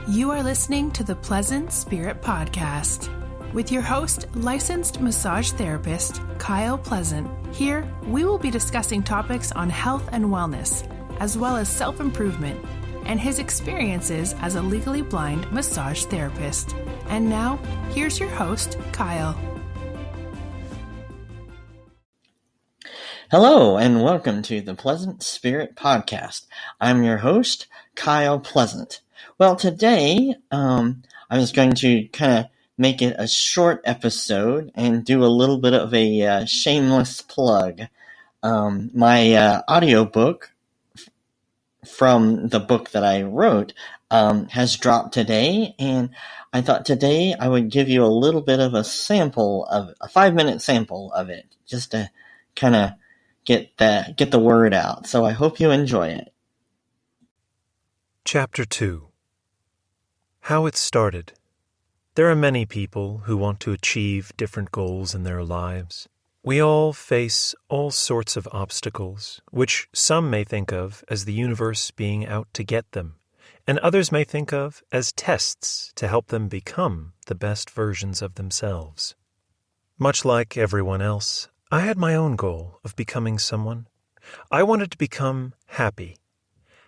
You are listening to the Pleasant Spirit Podcast with your host, licensed massage therapist, Kyle Pleasant. Here, we will be discussing topics on health and wellness, as well as self-improvement, and his experiences as a legally blind massage therapist. And now, here's your host, Kyle. Hello, and welcome to the Pleasant Spirit Podcast. I'm your host, Kyle Pleasant. Well, today, I was going to kind of make it a short episode and do a little bit of a shameless plug. My audiobook from the book that I wrote has dropped today, and I thought today I would give you a little bit of a 5-minute sample of it, just to kind of get the word out. So I hope you enjoy it. Chapter 2. How it started. There are many people who want to achieve different goals in their lives. We all face all sorts of obstacles, which some may think of as the universe being out to get them, and others may think of as tests to help them become the best versions of themselves. Much like everyone else, I had my own goal of becoming someone. I wanted to become happy.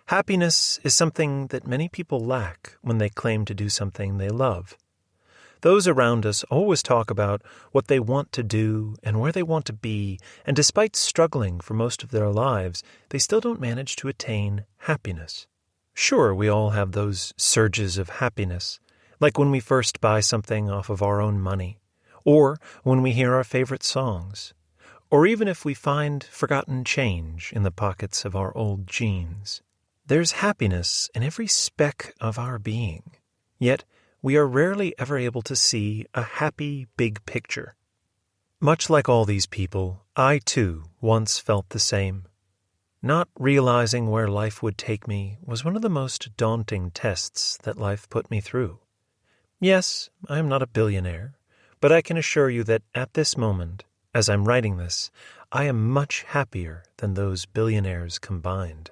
Happiness is something that many people lack when they claim to do something they love. Those around us always talk about what they want to do and where they want to be, and despite struggling for most of their lives, they still don't manage to attain happiness. Sure, we all have those surges of happiness, like when we first buy something off of our own money, or when we hear our favorite songs, or even if we find forgotten change in the pockets of our old jeans. There's happiness in every speck of our being, yet we are rarely ever able to see a happy big picture. Much like all these people, I too once felt the same. Not realizing where life would take me was one of the most daunting tests that life put me through. Yes, I am not a billionaire, but I can assure you that at this moment, as I'm writing this, I am much happier than those billionaires combined.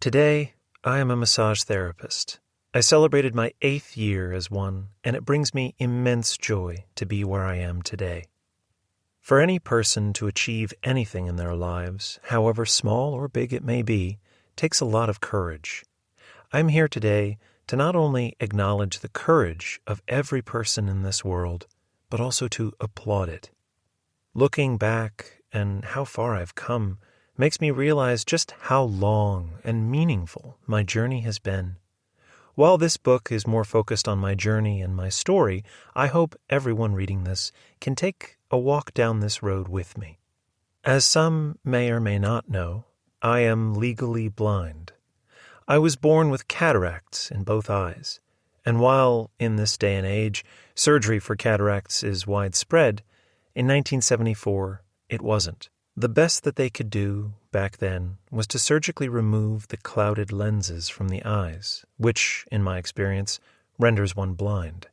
Today, I am a massage therapist. I celebrated my 8th year as one, and it brings me immense joy to be where I am today. For any person to achieve anything in their lives, however small or big it may be, takes a lot of courage. I'm here today to not only acknowledge the courage of every person in this world, but also to applaud it. Looking back and how far I've come makes me realize just how long and meaningful my journey has been. While this book is more focused on my journey and my story, I hope everyone reading this can take a walk down this road with me. As some may or may not know, I am legally blind. I was born with cataracts in both eyes, and while in this day and age surgery for cataracts is widespread, in 1974 it wasn't. The best that they could do back then was to surgically remove the clouded lenses from the eyes, which, in my experience, renders one blind.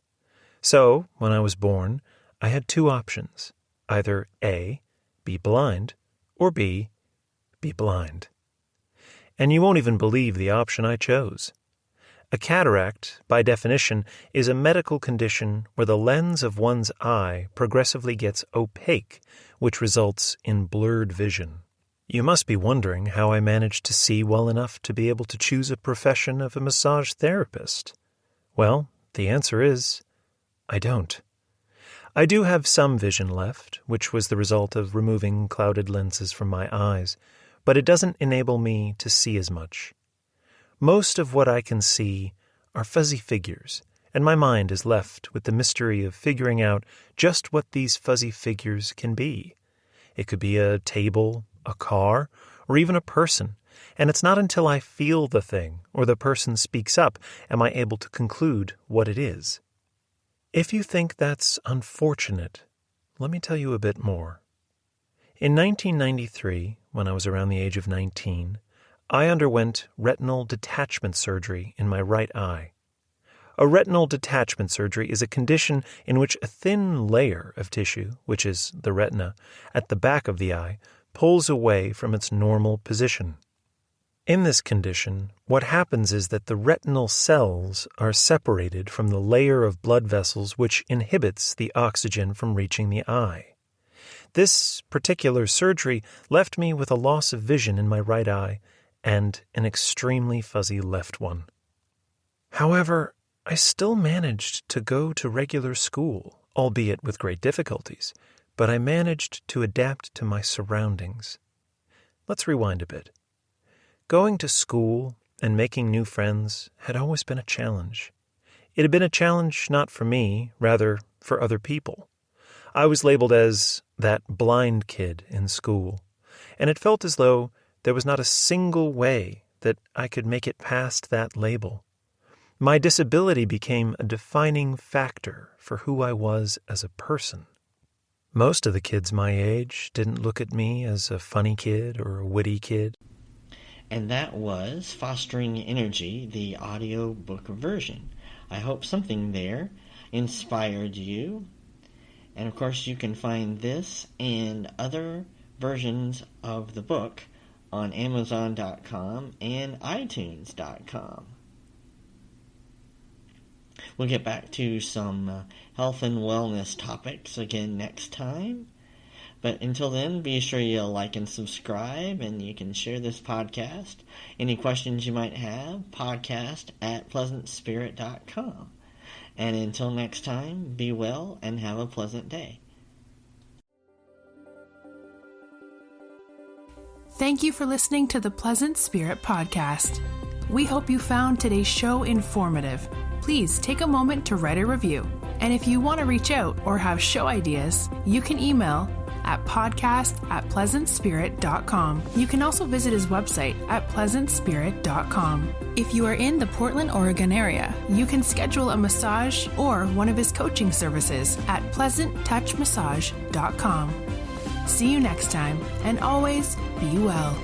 So, when I was born, I had two options: either A, be blind, or B, be blind. And you won't even believe the option I chose. A cataract, by definition, is a medical condition where the lens of one's eye progressively gets opaque, which results in blurred vision. You must be wondering how I managed to see well enough to be able to choose a profession of a massage therapist. Well, the answer is, I don't. I do have some vision left, which was the result of removing clouded lenses from my eyes, but it doesn't enable me to see as much. Most of what I can see are fuzzy figures, and my mind is left with the mystery of figuring out just what these fuzzy figures can be. It could be a table, a car, or even a person, and it's not until I feel the thing or the person speaks up am I able to conclude what it is. If you think that's unfortunate, let me tell you a bit more. In 1993, when I was around the age of 19, I underwent retinal detachment surgery in my right eye. A retinal detachment surgery is a condition in which a thin layer of tissue, which is the retina, at the back of the eye, pulls away from its normal position. In this condition, what happens is that the retinal cells are separated from the layer of blood vessels which inhibits the oxygen from reaching the eye. This particular surgery left me with a loss of vision in my right eye and an extremely fuzzy left one. However, I still managed to go to regular school, albeit with great difficulties, but I managed to adapt to my surroundings. Let's rewind a bit. Going to school and making new friends had always been a challenge. It had been a challenge not for me, rather for other people. I was labeled as that blind kid in school, and it felt as though there was not a single way that I could make it past that label. My disability became a defining factor for who I was as a person. Most of the kids my age didn't look at me as a funny kid or a witty kid. And that was Fostering Energy, the audiobook version. I hope something there inspired you. And of course you can find this and other versions of the book on Amazon.com and iTunes.com. We'll get back to some health and wellness topics again next time. But until then, be sure you like and subscribe, and you can share this podcast. Any questions you might have, podcast@pleasantspirit.com. And until next time, be well and have a pleasant day. Thank you for listening to the Pleasant Spirit Podcast. We hope you found today's show informative. Please take a moment to write a review. And if you want to reach out or have show ideas, you can email at podcast@pleasantspirit.com. You can also visit his website at pleasantspirit.com. If you are in the Portland, Oregon area, you can schedule a massage or one of his coaching services at pleasanttouchmassage.com. See you next time, and always be well.